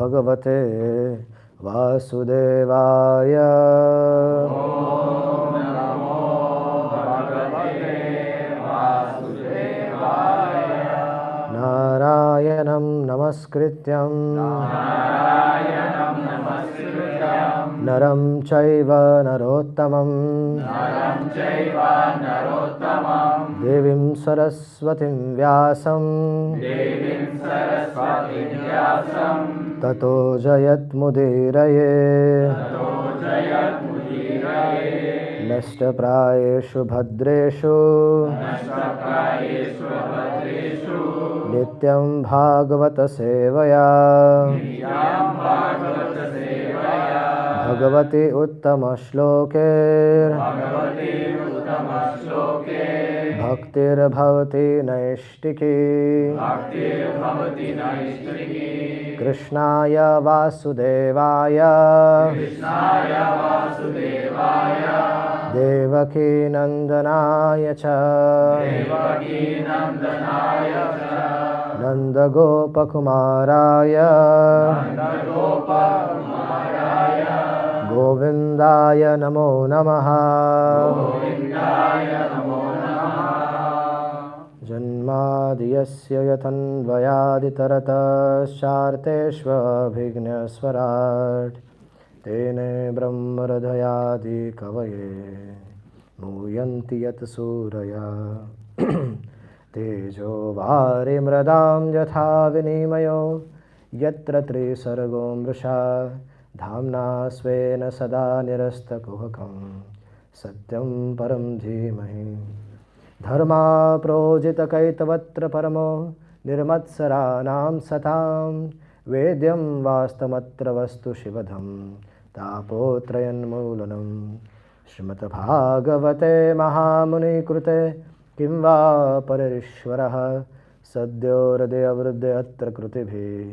भगवते वासुदेवाय। ॐ नमो भगवते वासुदेवाय। नारायणं नमस्कृत्यं नरं चैव नरोत्तमं देवीं सरस्वतीं व्यासं ततो जयत्मुदीरये। नष्टप्रायेषु भद्रेषु नित्यं भागवत सेवया भगवति उत्तमश्लोके भक्तिर्भवति नैष्टिकी। कृष्णाय वासुदेवाय देवकी नंदनाय च नंदगोपकुमाराय गोविन्दाय नमो नमः। जन्माद्यस्य यतन्वयादितरतश्चार्तेष्वभिघ्नस्वराट् तेने ब्रह्महृदयादि कवये मूयन्ति यत् सूरया। तेजो वारिमृदां यथा विनिमयो यत्र त्रिसर्गो मृषा धाम्ना स्वेन सदा निरस्तकुहकं सत्यं परं धीमहि। धर्मा प्रोजितकैतवत्र परमो निर्मत्सराणां सतां वेद्यं वास्तमत्र वस्तु शिवधं तापोत्रयन्मूलनं। श्रीमद्भागवते महामुनिकृते किं वा पररीश्वरः सद्यो हृदयवृद्धे अत्र कृतिभिः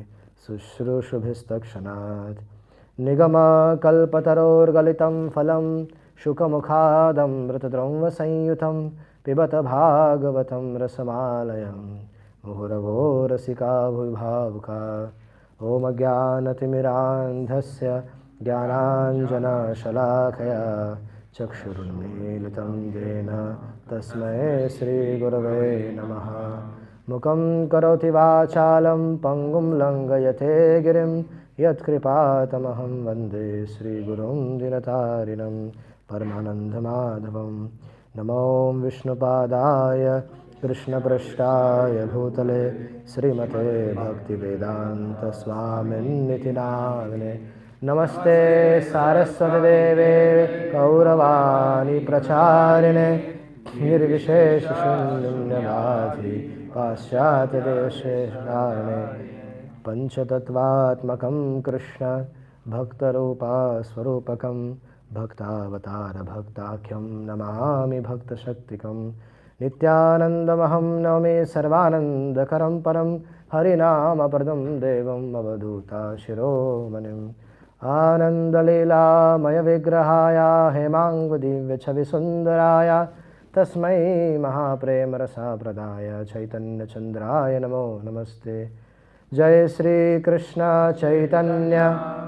शुश्रूषुभिस्तक्षणात्। निगमकल्पतरोर्गलितं फलं शुकमुखादमृतद्रवसंयुतं पिबत भागवतं रसमालयं मुहुरभो रसिका भुविभावुका। ॐ अज्ञानतिमिरान्धस्य ज्ञानाञ्जनशलाकया चक्षुरुन्मीलितं येन तस्मै श्रीगुरवे नमः। मुखं करोति वाचालं पङ्गुं लङ्घयते गिरिं यत्कृपातमहं वन्दे श्रीगुरुं दिनतारिणं परमानन्दमाधवं। नमो विष्णुपादाय कृष्णपृष्ठाय भूतले श्रीमते भक्तिवेदान्तस्वामिन्निति नामिने। नमस्ते सारस्वतदेवे कौरवाणी प्रचारिणे निर्विशेषशून्यवादी पाश्चात्यदेशेषारणे। पंचतत्वात्मकं कृष्ण भक्तरूपस्वरूपकं भक्तावतार भक्ताख्यं नमामि भक्तशक्तिकं। नित्यानन्दमहं नौमि सर्वानन्दकरं परं हरिनामप्रदं देवम् अवधूता शिरोमणिम्। आनन्दलीलामय विग्रहाय हेमाङ्गदिव्यछविसुन्दराय तस्मै महाप्रेमरसाप्रदाय चैतन्यचन्द्राय नमो नमस्ते। जय श्री कृष्ण चैतन्य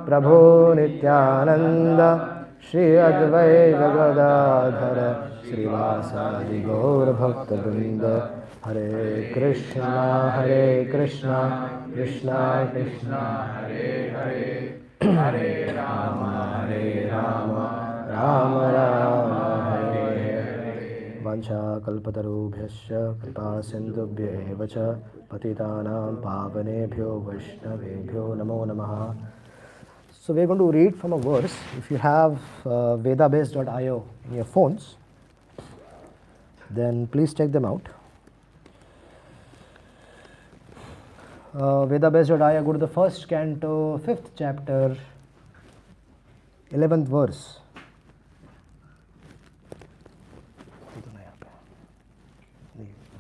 प्रभु नित्यानंद श्री अद्वैत गदाधर श्रीवासादि गौरभक्तवृंद। हरे कृष्णा कृष्णा कृष्णा हरे हरे हरे राम राम राम हरे हरे। वाञ्छाकल्पतरुभ्यश्च कृपासिन्धुभ्येव च पतितानां पावनेभ्यो वैष्णवेभ्यो नमो नमः. So we are going to read from a verse. If you have Vedabase.io in your phones, then please check them out. Vedabase.io, go to the first canto, 5th chapter, 11th verse.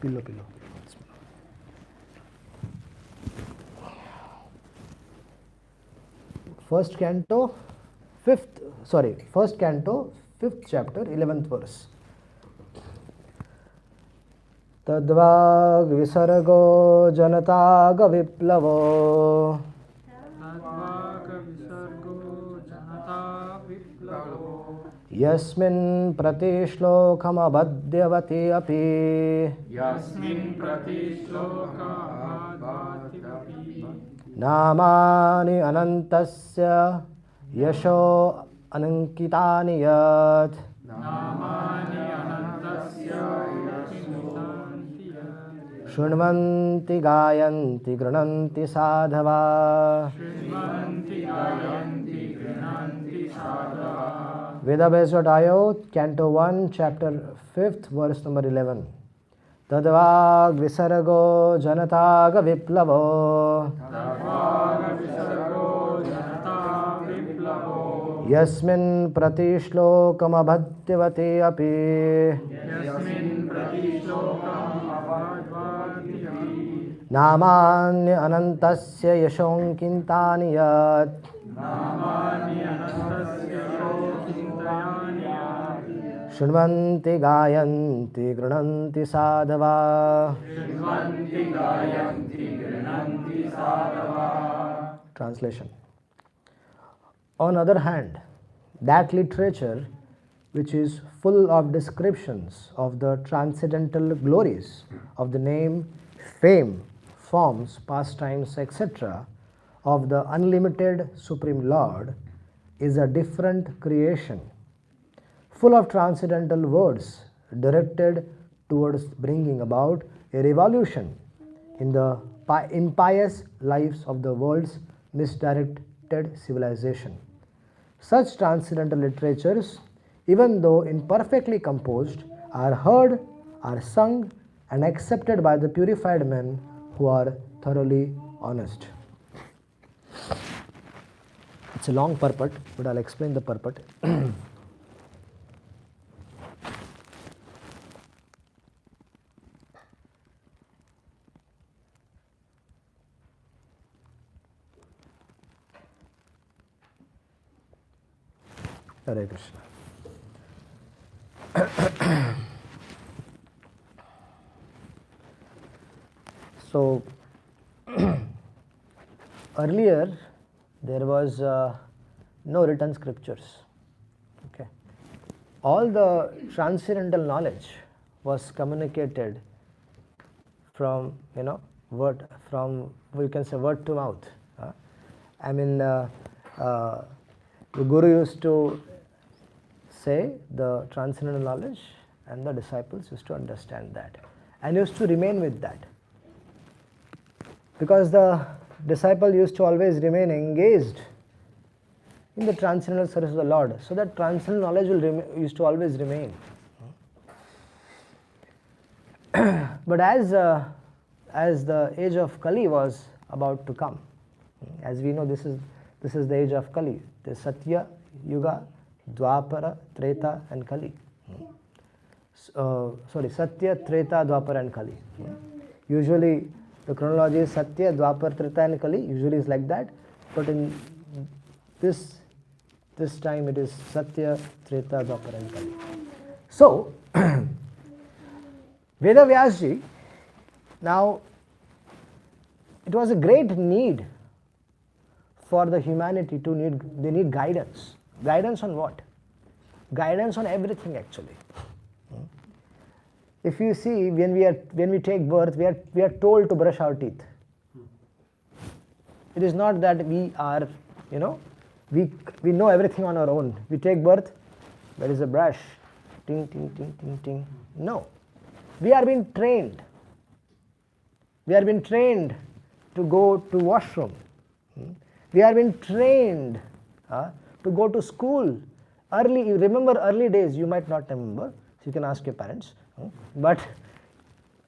Pillow. First canto, 5th chapter, 11th verse. Tadvag visargo janataga viplavo Yasmin pratishlokamabhadyavati api namani anantasya yasho anankitani yat Shunvanti gayanti grananti sadhava Veda-based.io, Canto 1, Chapter 5, verse number 11. Tadvag visargo janataga viplavo Yasmin pratishlokam abhadyavati api Namanya anantasya yashonkintani yat Shunvanti gayanti grananti sadhava Translation. On the other hand, that literature which is full of descriptions of the transcendental glories of the name, fame, forms, pastimes, etc. of the unlimited Supreme Lord is a different creation, full of transcendental words directed towards bringing about a revolution in the impious lives of the world's misdirected civilization. Such transcendental literatures, even though imperfectly composed, are heard, are sung, and accepted by the purified men who are thoroughly honest. It's a long purport, but I'll explain the purport. Hare Krishna. So, earlier there was no written scriptures. Okay, all the transcendental knowledge was communicated from word, from we can say word to mouth. I mean, the Guru used to say the transcendental knowledge, and the disciples used to understand that and used to remain with that, because the disciple used to always remain engaged in the transcendental service of the Lord, so that transcendental knowledge used to always remain. But as the age of Kali was about to come, as we know, this is the age of Kali. The Satya, Yuga, Dwapara, Treta, and Kali. Satya, Treta, Dwapara, and Kali. Usually the chronology is Satya, Dwapara, Treta, and Kali. Usually is like that, but in this time it is Satya, Treta, Dwapara, and Kali. So Veda Vyasji, now it was a great need for the humanity they need guidance. Guidance on what? Guidance on everything, actually. If you see, when we take birth, we are told to brush our teeth. It is not that we are, we know everything on our own. We take birth, there is a brush, ting, ting, ting, ting, ting. No. We are being trained. We are being trained to go to washroom. We are being trained to go to school. You remember early days, you might not remember, so you can ask your parents. But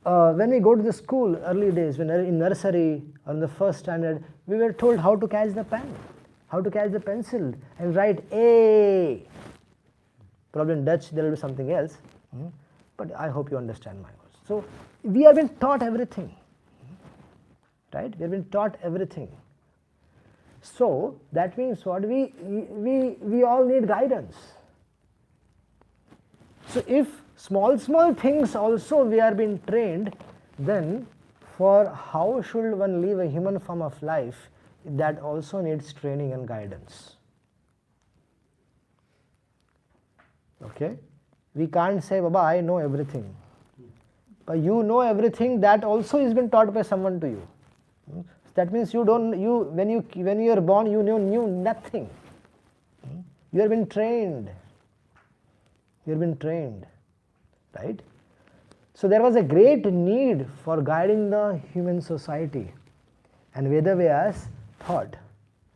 when we go to the school, early days, when in nursery or in the first standard, we were told how to catch the pen, how to catch the pencil and write A. Probably in Dutch there will be something else, but I hope you understand my words. So we have been taught everything, right? We have been taught everything. So that means what? We all need guidance. So if small things also we are being trained, then for how should one live a human form of life that also needs training and guidance. Okay? We can't say, Baba, I know everything. But you know everything, that also has been taught by someone to you. That means when you are born, you knew nothing. You have been trained. You have been trained. Right? So there was a great need for guiding the human society. And Vedas thought,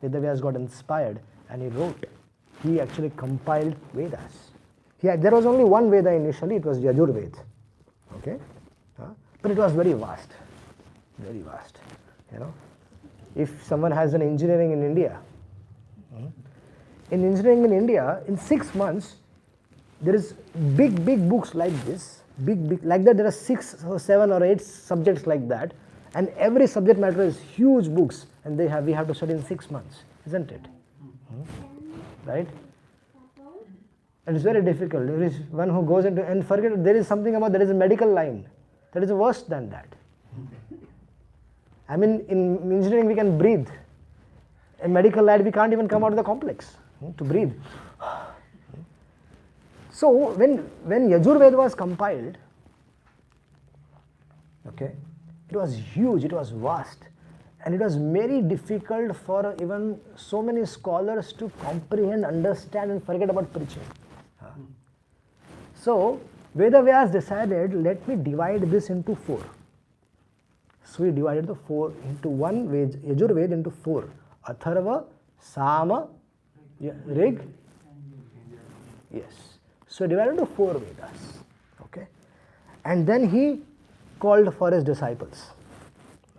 Vedas got inspired and he wrote. He actually compiled Vedas. There was only one Veda initially, it was Yajurveda. Okay? But it was very vast. Very vast. If someone has an engineering in India, in 6 months, there is big books like this, big like that. There are 6 or 7 or 8 subjects like that, and every subject matter is huge books, and we have to study in 6 months, isn't it? Right? And it's very difficult. There is one who goes into, and forget, there is something about, there is a medical line that is worse than that. I mean, in engineering we can breathe. In medical line we can't even come out of the complex to breathe. So when Yajurveda was compiled, okay, it was huge, it was vast, and it was very difficult for even so many scholars to comprehend, understand, and forget about preaching. So Vedas decided, let me divide this into 4. So we divided the 4 into one, Yajurveda into 4. Atharva, Sama, Rig. Yes. So divided into 4 Vedas. Okay. And then he called for his disciples.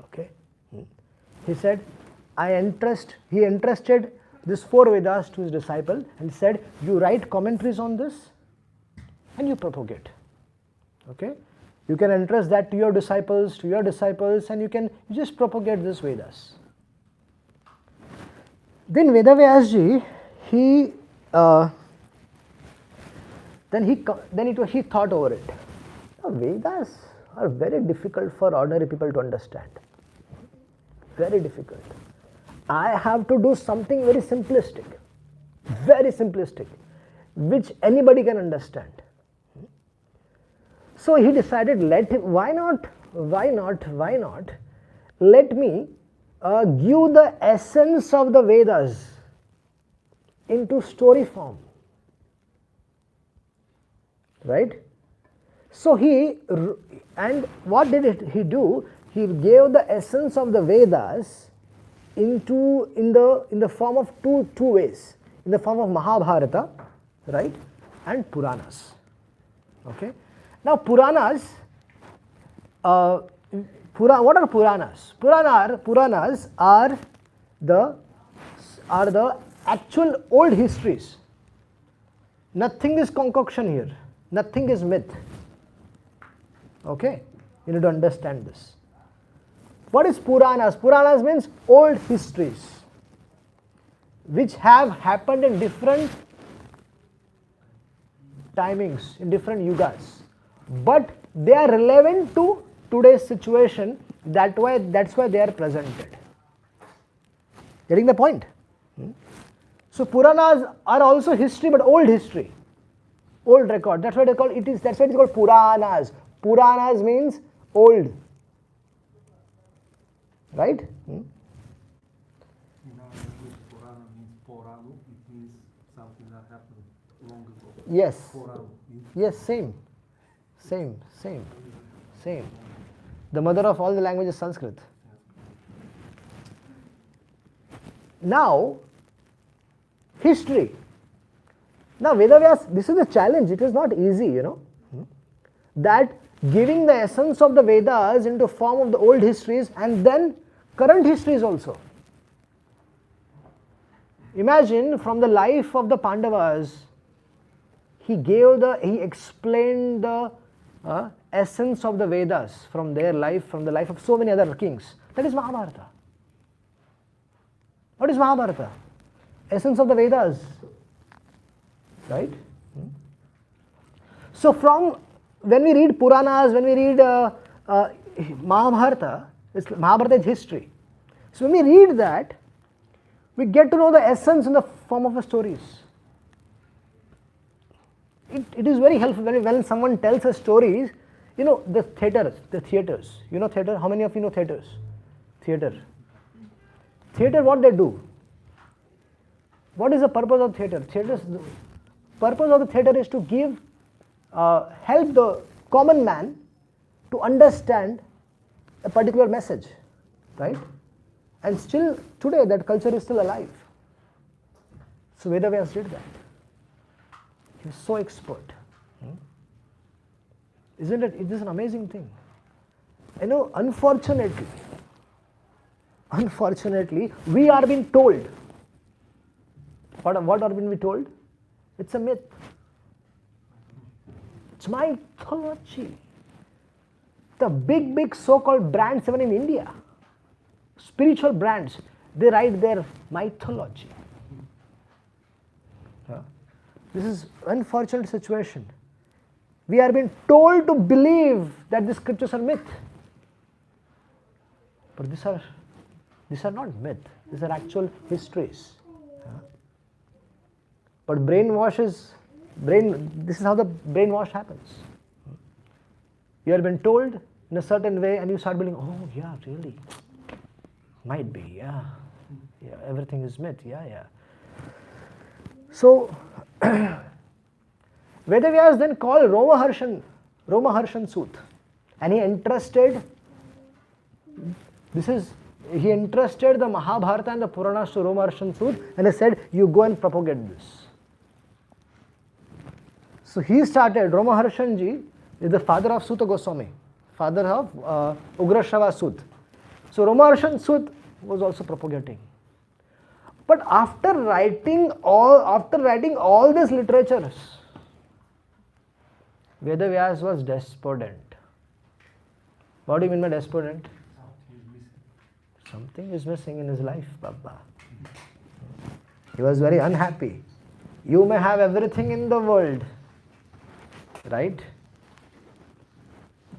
Okay. He said, he entrusted these 4 Vedas to his disciple and said, you write commentaries on this and you propagate. Okay. You can entrust that to your disciples, and you just propagate these Vedas. Then Vedavyasji, he thought over it. Now, Vedas are very difficult for ordinary people to understand. Very difficult. I have to do something very simplistic, which anybody can understand. So he decided, why not let me give the essence of the Vedas into story form. Right? So what did he do? He gave the essence of the Vedas in the form of two ways, in the form of Mahabharata, right, and Puranas. Okay. Now Puranas, what are Puranas? Puranas are the actual old histories. Nothing is concoction here. Nothing is myth. Okay? You need to understand this. What is Puranas? Puranas means old histories which have happened in different timings, in different yugas. But they are relevant to today's situation, that's why they are presented. Getting the point? So Puranas are also history, but old history, old record. That's why they call it is. That's why it is called Puranas. Puranas means old, right? In our language, Purana means Porano. It means something that happened long ago. Yes. Porano. Yes. Same. The mother of all the languages is Sanskrit. Now, history. Now, Vedavyas, this is the challenge. It is not easy, that giving the essence of the Vedas into form of the old histories and then current histories also. Imagine from the life of the Pandavas, he explained the essence of the Vedas from their life, from the life of so many other kings. That is Mahabharata. What is Mahabharata? Essence of the Vedas. Right? So when we read Puranas, when we read Mahabharata is history. So when we read that, We get to know the essence in the form of stories. It is very helpful when someone tells us stories. The theaters. You know theater? How many of you know theaters? Theater, what they do? What is the purpose of theater? The purpose of the theater is to give, help the common man to understand a particular message, right? And still today that culture is still alive. So Vyasa did that. He was so expert. Isn't it? It is an amazing thing. Unfortunately, we are being told. What are we told? It's a myth. It's mythology. The big so-called brands even in India, spiritual brands, they write their mythology. This is an unfortunate situation. We are being told to believe that the scriptures are myth. But these are not myth. These are actual histories. But this is how the brainwash happens. You have been told in a certain way and you start believing, oh yeah, really, might be, yeah, everything is myth, yeah. So, Vyasa then called Romaharshan Sut, and he entrusted the Mahabharata and the Puranas to Romaharshan Sut, and he said, you go and propagate this. So he started, Romaharshan ji is the father of Suta Goswami, father of Ugrashrava Sut. So Romaharshan Sut was also propagating. But after writing all these literatures, Vyasa was despondent. What do you mean by despondent? Something is missing in his life, Baba. He was very unhappy. You may have everything in the world, right?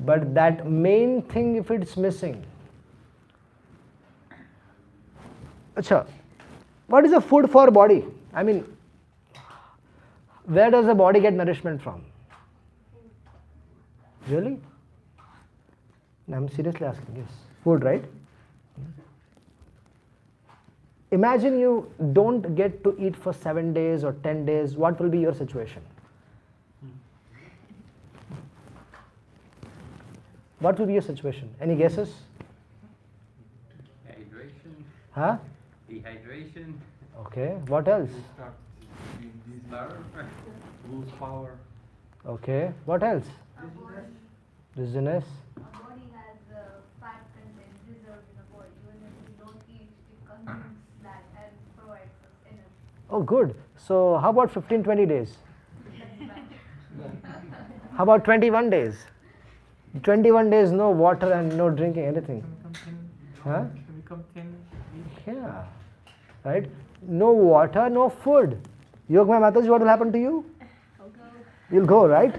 But that main thing, if it's missing. Acha, what is the food for body? I mean, where does the body get nourishment from? Really? I'm seriously asking, yes. Food, right? Imagine you don't get to eat for 7 days or 10 days. What will be your situation? What will be your situation? Any guesses? Dehydration. Huh? Dehydration. Okay. What else? You start being dizzy, Starve. lose power. Okay. What else? Dizziness. Our body has fat content reserved in the body. Even if we don't eat, it consumes that and provides us energy. Oh, good. So, how about 15-20 days? How about 21 days? 21 days, no water and no drinking anything. Huh? Can become 10. Yeah. Right? No water, no food. Yogmaya Mataji, what will happen to you? I'll go. You'll go, right?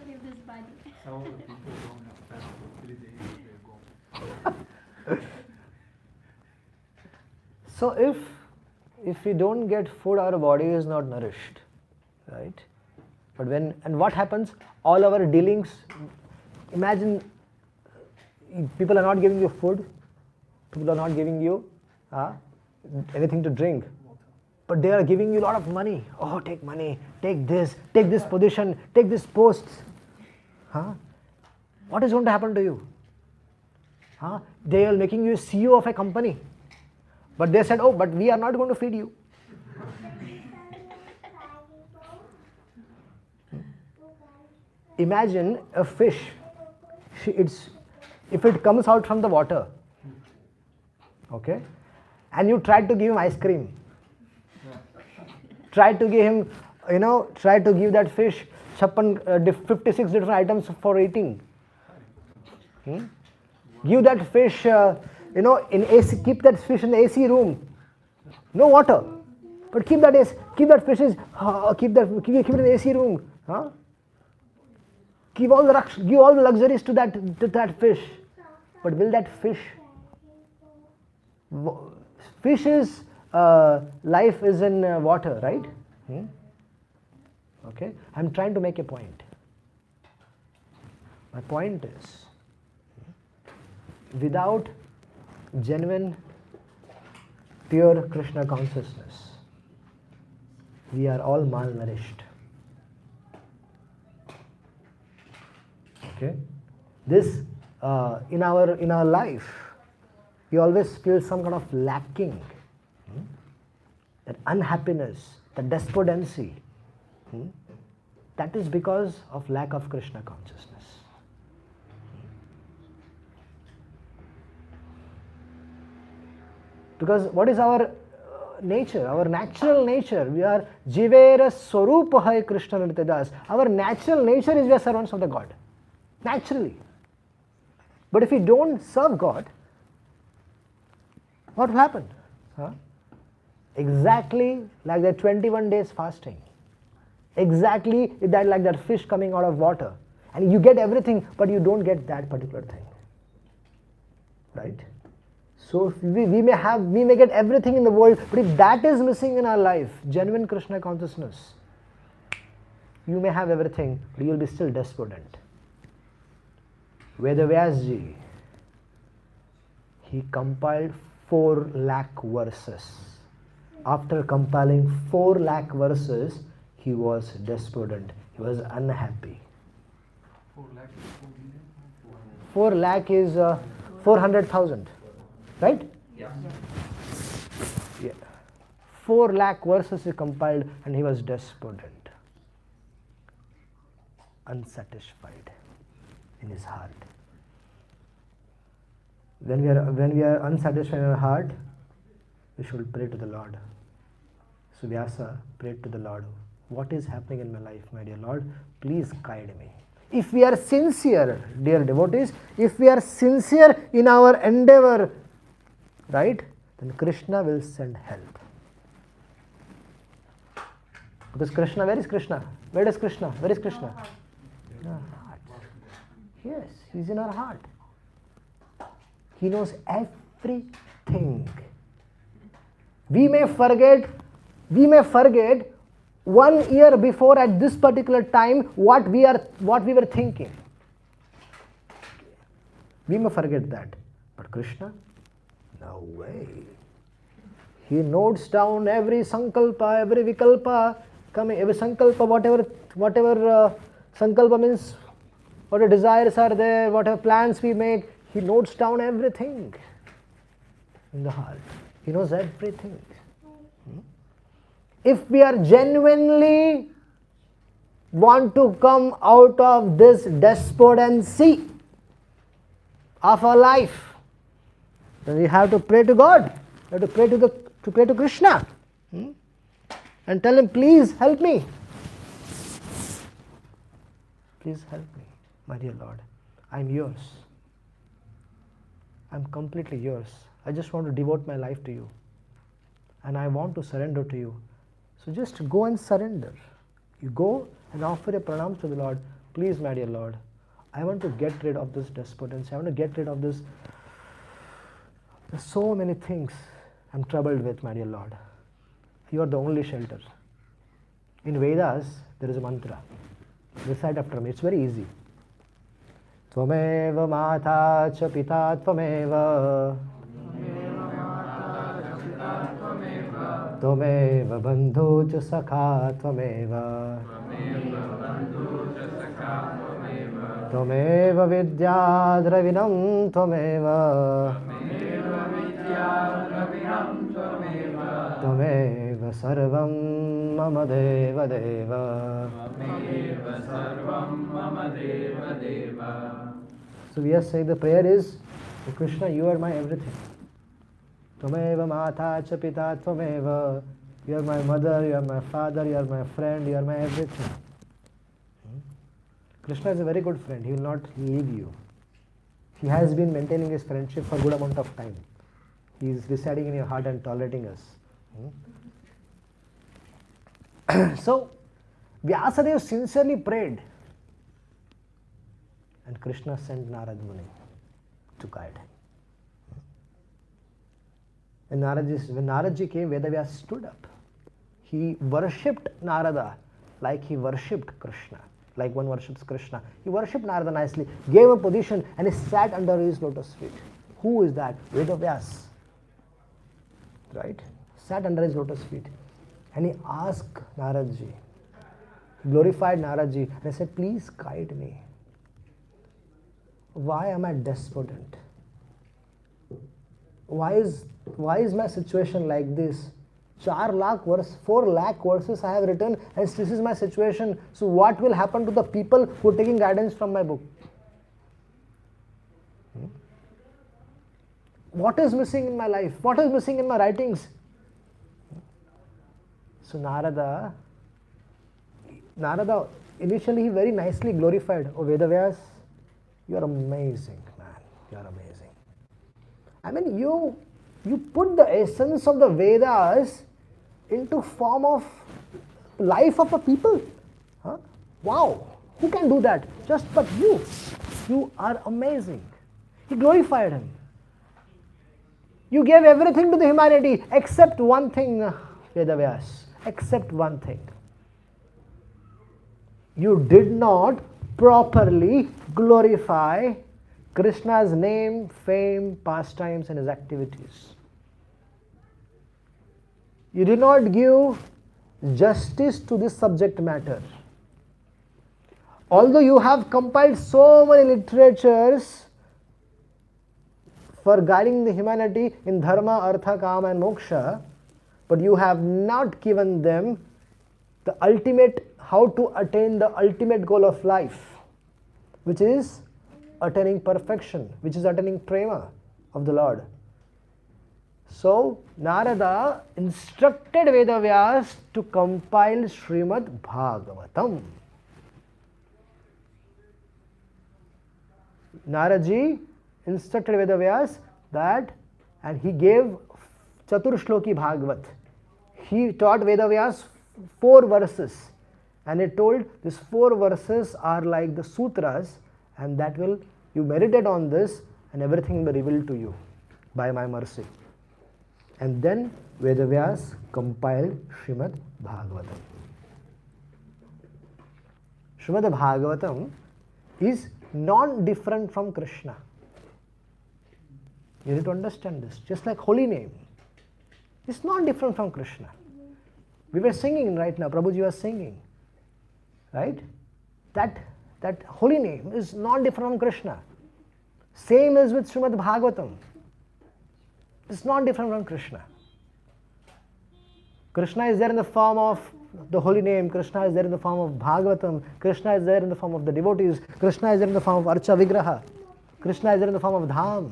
Leave this body. Some of the people don't have fast for 3 days, they go. So if we don't get food, our body is not nourished, right? But what happens? All our dealings, imagine people are not giving you food, people are not giving you anything to drink, but they are giving you a lot of money. Oh, take money, take this position, take this post. What is going to happen to you? They are making you CEO of a company. But they said, oh, but we are not going to feed you. Imagine a fish, if it comes out from the water, okay, and you try to give him ice cream, try to give that fish 56 different items for eating. Give that fish, in AC, keep that fish in the AC room, no water, but keep it in the AC room. Give all the luxuries to that fish, but will that fish is life is in water, right? Okay, I'm trying to make a point. My point is, without genuine, pure Krishna consciousness, we are all malnourished. Okay, this in our life, we always feel some kind of lacking, that unhappiness, the despondency. That is because of lack of Krishna consciousness. Because what is our nature, our natural nature? We are Jivera Swarupahai Krishna Nityadas. Our natural nature is we are servants of the God. Naturally. But if we don't serve God, what will happen? Exactly like that 21 days fasting. Exactly like that fish coming out of water. And you get everything, but you don't get that particular thing. Right? So we may get everything in the world, but if that is missing in our life, genuine Krishna consciousness, you may have everything, but you will be still despondent. Veda Vyasa, he compiled 4 lakh verses. After compiling 4 lakh verses, he was despondent. He was unhappy. 4 lakh is 4 million? 4 lakh is 400,000. Right? Yeah. Yeah. 4 lakh verses he compiled and he was despondent. Unsatisfied in his heart. When we are unsatisfied in our heart, we should pray to the Lord. So Vyasa prayed to the Lord. What is happening in my life, my dear Lord? Please guide me. If we are sincere, dear devotees, if we are sincere in our endeavor, right, then Krishna will send help. Because Krishna, where is Krishna? Where is Krishna? Where is Krishna? In our heart. Yes, he is in our heart. He knows everything. We may forget 1 year before at this particular time what we were thinking. We may forget that. But Krishna, no way. He notes down every sankalpa, every vikalpa coming, every sankalpa, whatever sankalpa means, whatever desires are there, whatever plans we make, he notes down everything in the heart. He knows everything. If we are genuinely want to come out of this despondency of our life, then we have to pray to God. We have to pray to Krishna, and tell him, please help me. Please help me, my dear Lord. I'm yours. I'm completely yours. I just want to devote my life to you. And I want to surrender to you. So just go and surrender. You go and offer a pranam to the Lord. Please, my dear Lord, I want to get rid of this despondency. I want to get rid of this. There's so many things I'm troubled with, my dear Lord. You are the only shelter. In Vedas, there is a mantra. Recite after me. It's very easy. Tvameva mata cha pita tvameva. Tvameva bandhu cha sakha tvameva. Tvameva vidya dravinam tvameva. Tvameva sarvam mama deva deva. So we are saying the prayer is, oh Krishna, you are my everything. Tvameva mata cha pita tvameva. You are my mother, you are my father, you are my friend, you are my everything. Krishna is a very good friend. He will not leave you. He has been maintaining his friendship for a good amount of time. He is residing in your heart and tolerating us. So, Vyasadeva sincerely prayed. And Krishna sent Nārada Muni to guide him. when Naradaji came, Vedavyas stood up. He worshipped Narada like he worshipped Krishna, like one worships Krishna. He worshipped Narada nicely, gave him a position, and he sat under his lotus feet. Who is that? Vedavyas. Right? Sat under his lotus feet. And he asked Naradaji, glorified Naradaji, and he said, please guide me. Why am I despondent? Why is my situation like this? 4 lakh verses I have written, and this is my situation. So what will happen to the people who are taking guidance from my book? What is missing in my life? What is missing in my writings? So Narada initially very nicely glorified, oh Vedavyas, you are amazing, man. You are amazing. I mean, you put the essence of the Vedas into form of life of a people. Huh? Wow, who can do that? Just but you. You are amazing. He glorified him. You gave everything to the humanity except one thing, Vedavyas. Except one thing. You did not properly glorify Krishna's name, fame, pastimes, and his activities. You did not give justice to this subject matter. Although you have compiled so many literatures for guiding the humanity in dharma, artha, kama, and moksha, but you have not given them the ultimate, how to attain the ultimate goal of life, which is attaining perfection, which is attaining prema of the Lord. So Narada instructed Vedavyas to compile Śrīmad Bhāgavatam. Naradaji instructed Vedavyas that, and he gave Chaturshloki Bhagavat. He taught Vedavyas 4 verses, and he told these 4 verses are like the sutras, and that will, you meditate on this and everything will be revealed to you by my mercy. And then Vedavyas compiled Śrīmad Bhāgavatam. Śrīmad Bhāgavatam is non-different from Krishna. You need to understand this. Just like holy name, it's not different from Krishna. We were singing right now, Prabhuji was singing, right? That holy name is not different from Krishna. Same as with Śrīmad Bhāgavatam. It's not different from Krishna. Krishna is there in the form of the holy name, Krishna is there in the form of Bhagavatam, Krishna is there in the form of the devotees, Krishna is there in the form of Archa Vigraha, Krishna is there in the form of Dham.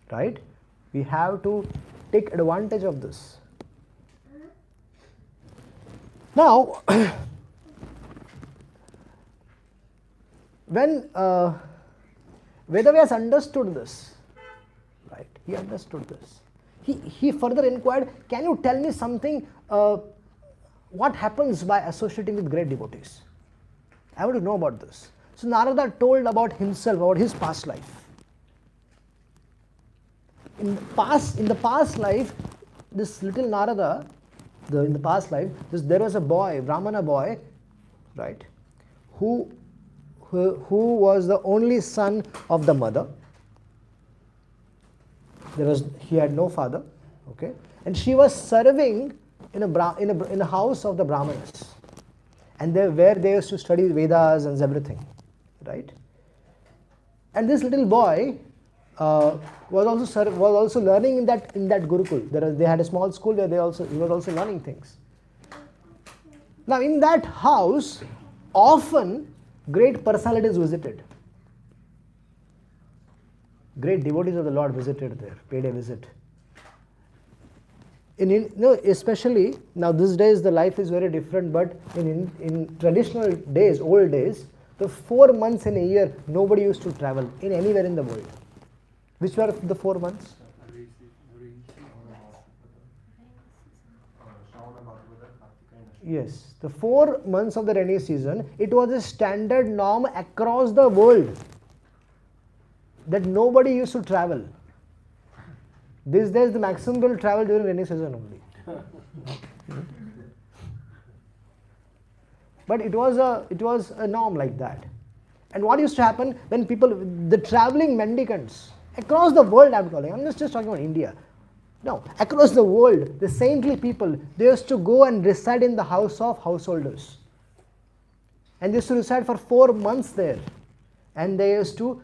Right? We have to take advantage of this. Now, when Vedavyas understood this, right? He understood this. He further inquired, can you tell me something, what happens by associating with great devotees? I want to know about this. So Narada told about himself, about his past life. In the past life, this little Narada, in the past life, there was a boy, Brahmana boy, right, who was the only son of the mother. He had no father, okay, and she was serving in a house of the Brahmanas, and where they used to study Vedas and everything, right? And this little boy was also learning in that Gurukul. They had a small school where he was also learning things. Now in that house, often great personalities visited. Great devotees of the Lord visited there, paid a visit. Especially now these days the life is very different, but in traditional days, old days, the 4 months in a year nobody used to travel in anywhere in the world. Which were the 4 months? Yes, the 4 months of the rainy season, it was a standard norm across the world. that nobody used to travel. These days the maximum people travel during rainy season only. But it was a norm like that. And what used to happen when people, the traveling mendicants across the world, I'm just talking about India. No, across the world, the saintly people, they used to go and reside in the house of householders. And they used to reside for 4 months there. And they used to,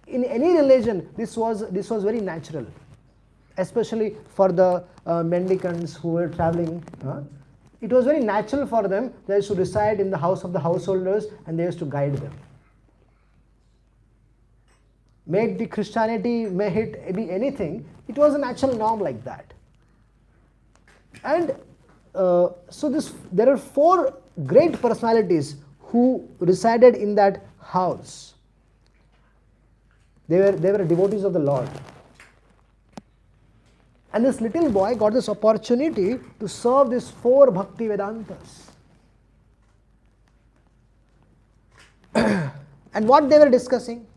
in any religion, this was very natural. Especially for the mendicants who were traveling. It was very natural for them. They used to reside in the house of the householders and they used to guide them. May it be Christianity, may it be anything, it was a natural norm like that. And so there are 4 great personalities who resided in that house. They were devotees of the Lord. And this little boy got this opportunity to serve these 4 Bhakti Vedantas. And what they were discussing?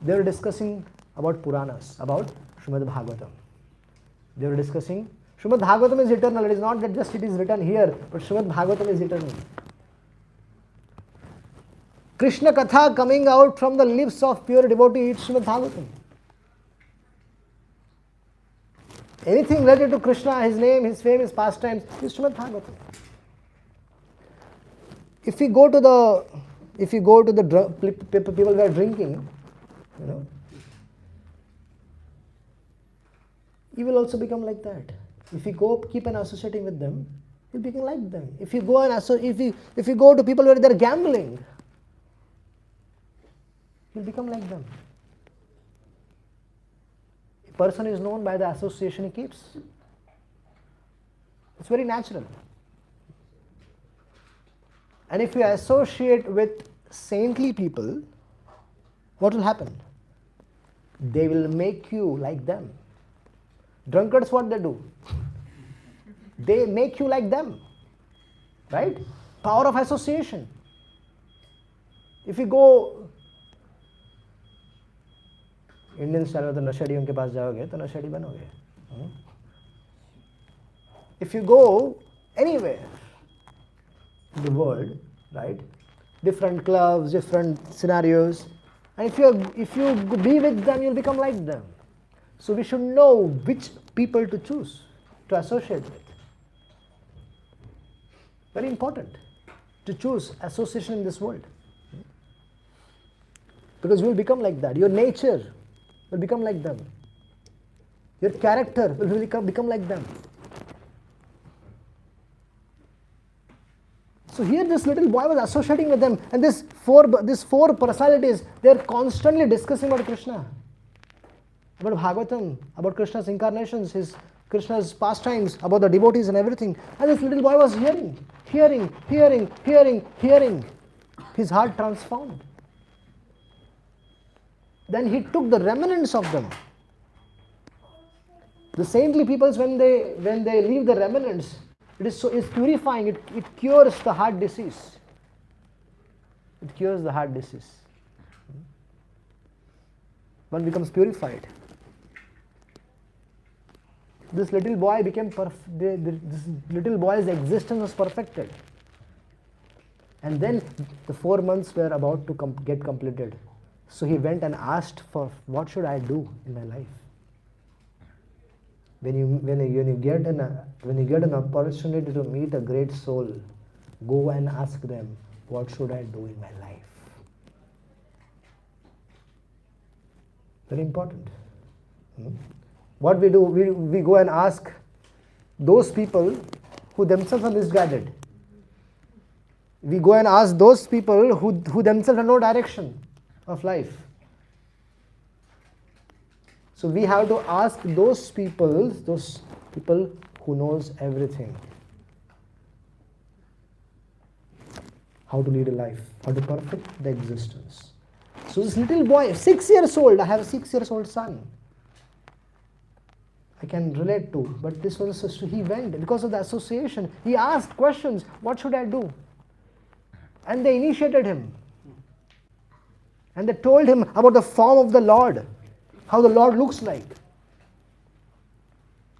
They were discussing about Puranas, about Śrīmad Bhāgavatam. They were discussing, Śrīmad Bhāgavatam is eternal. It is not that just it is written here, but Śrīmad Bhāgavatam is eternal. Krishna Katha coming out from the lips of pure devotee, it's Śrīmad Bhāgavatam. Anything related to Krishna, his name, his fame, his pastimes, is Śrīmad Bhāgavatam. If you go to the people who are drinking, you will also become like that. If you keep on associating with them, you'll become like them. If you go to people where they're gambling, you'll become like them. A person is known by the association he keeps. It's very natural. And if you associate with saintly people, what will happen? They will make you like them. Drunkards, what they do? They make you like them. Right? Power of association. If you go Indian style में तो नशेड़ियों के पास जाओगे तो नशेड़ी बनोगे. If you go anywhere in the world, right? Different clubs, different scenarios, and if you be with them, you'll become like them. So we should know which people to choose to associate with. Very important to choose association in this world, because you will become like that. Your nature will become like them. Your character will become like them. So here this little boy was associating with them, and these four personalities, they are constantly discussing about Krishna, about Bhagavatam, about Krishna's incarnations, Krishna's pastimes, about the devotees and everything. And this little boy was hearing. His heart transformed. Then he took the remnants of them. The saintly peoples, when they leave the remnants, it's purifying. It cures the heart disease. It cures the heart disease. One becomes purified. This little boy became this little boy's existence was perfected. And then the 4 months were about to get completed. So he went and asked for, what should I do in my life? When you get an opportunity to meet a great soul, go and ask them, what should I do in my life? Very important. What we do, we go and ask those people who themselves are misguided. We go and ask those people who themselves have no direction of life. So we have to ask those people who knows everything. How to lead a life, how to perfect the existence. So this little boy, 6 years old, I have a 6 years old son. I can relate to, but this was he went because of the association. He asked questions, what should I do? And they initiated him. And they told him about the form of the Lord, how the Lord looks like.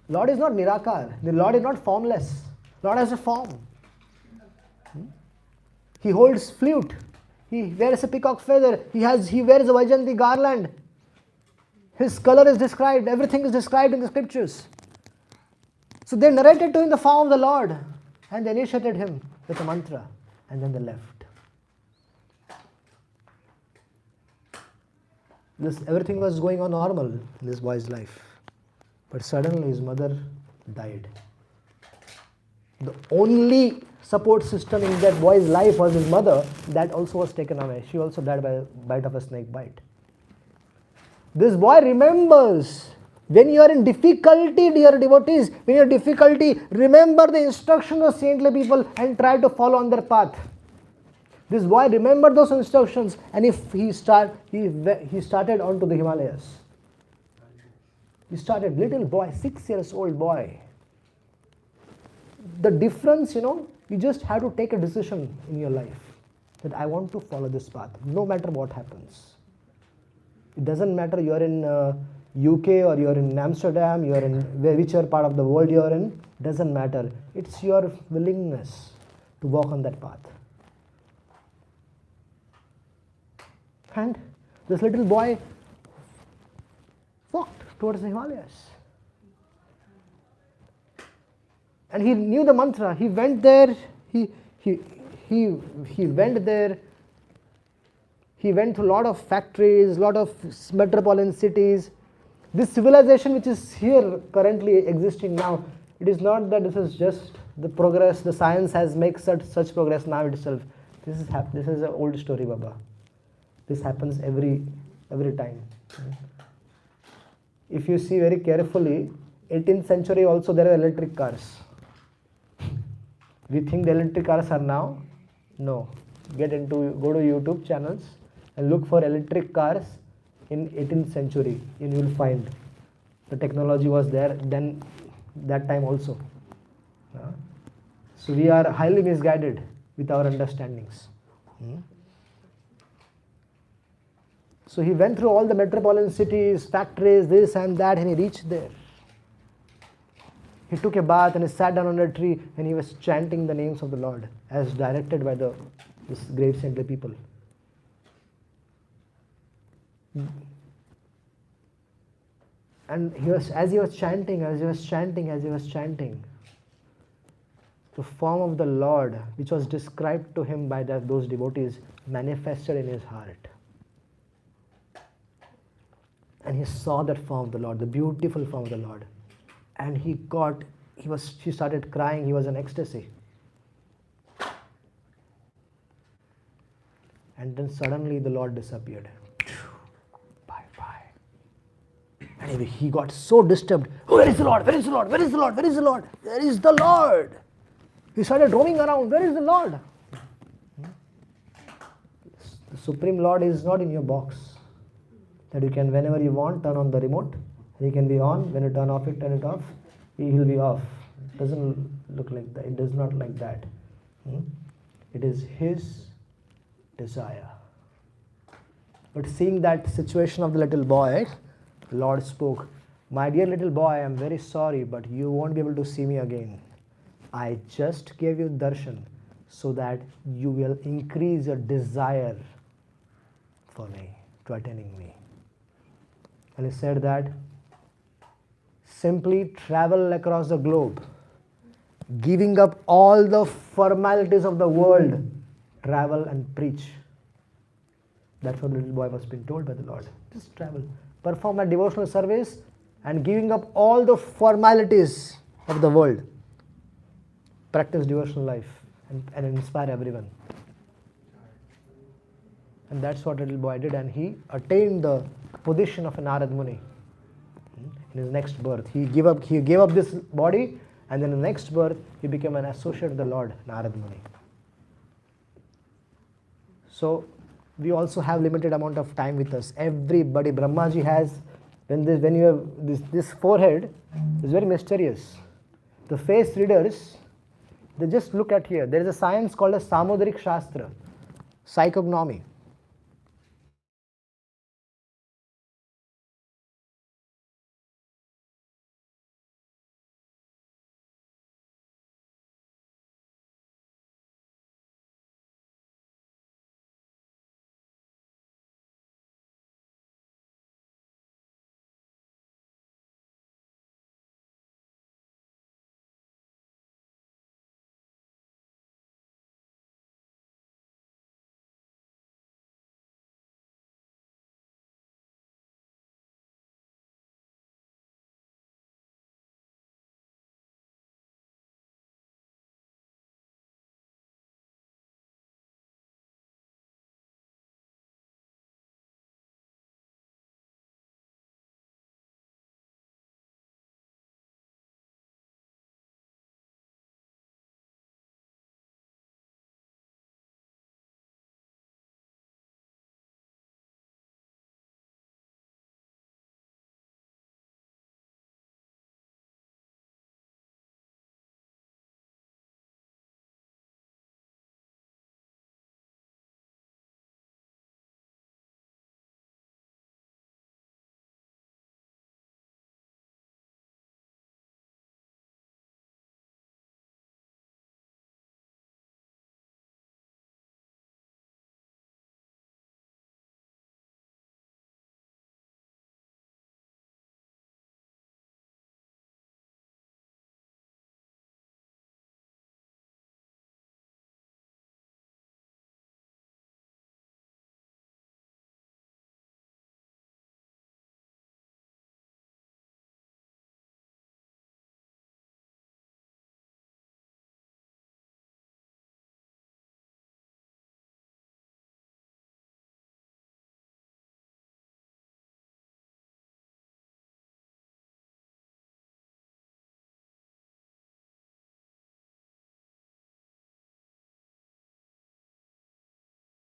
Lord is not Nirakar. The Lord is not formless. Lord has a form. He holds flute. He wears a peacock feather. He wears a Vaijayanti garland. His color is described. Everything is described in the scriptures. So they narrated to him the form of the Lord, and they initiated him with a mantra, and then they left. Everything was going on normal in this boy's life. But suddenly his mother died. The only support system in that boy's life was his mother. That also was taken away. She also died by a bite of a snake bite. This boy remembers, when you are in difficulty, dear devotees, when you are in difficulty, remember the instructions of saintly people and try to follow on their path. This boy remembered those instructions, and he started onto the Himalayas. He started, little boy, 6 years old boy. The difference, you just have to take a decision in your life that I want to follow this path, no matter what happens. It doesn't matter you are in UK or you are in Amsterdam, you are in whichever part of the world you are in, it doesn't matter. It's your willingness to walk on that path. And this little boy walked towards the Himalayas. And he knew the mantra. He went there. He went there. He went to a lot of factories, lot of metropolitan cities. This civilization which is here currently existing now, it is not that this is just the progress, the science has made such progress now itself. This is an old story, Baba. This happens every time. If you see very carefully, 18th century also there are electric cars. We think the electric cars are now? No. Go to YouTube channels and look for electric cars in 18th century, and you will find the technology was there then, that time also. So we are highly misguided with our understandings. So he went through all the metropolitan cities, factories, this and that, and he reached there. He took a bath and he sat down under a tree and he was chanting the names of the Lord as directed by this great saintly people. And as he was chanting, the form of the Lord, which was described to him by those devotees, manifested in his heart. And he saw that form of the Lord, the beautiful form of the Lord. And he started crying, he was in ecstasy. And then suddenly the Lord disappeared. Bye. And he got so disturbed. Where is the Lord? Where is the Lord? Where is the Lord? Where is the Lord? Where is the Lord? He started roaming around. Where is the Lord? The Supreme Lord is not in your box, that you can, whenever you want, turn on the remote. He can be on. When you turn it off, he will be off. It doesn't look like that. It does not like that. It is his desire. But seeing that situation of the little boy, the Lord spoke, "My dear little boy, I am very sorry, but you won't be able to see me again. I just gave you darshan so that you will increase your desire for me, to attaining me." And he said that simply travel across the globe, giving up all the formalities of the world, travel and preach. That's what the little boy was being told by the Lord. Just travel, perform a devotional service, and giving up all the formalities of the world. Practice devotional life and inspire everyone. And that's what little boy did, and he attained the position of a Nārada Muni. In his next birth, he gave up this body, and then in the next birth, he became an associate of the Lord, Nārada Muni. So, we also have limited amount of time with us. Everybody, Brahmaji has, when you have this forehead, is very mysterious. The face readers, they just look at here. There is a science called as Samudrik Shastra, psychognomy.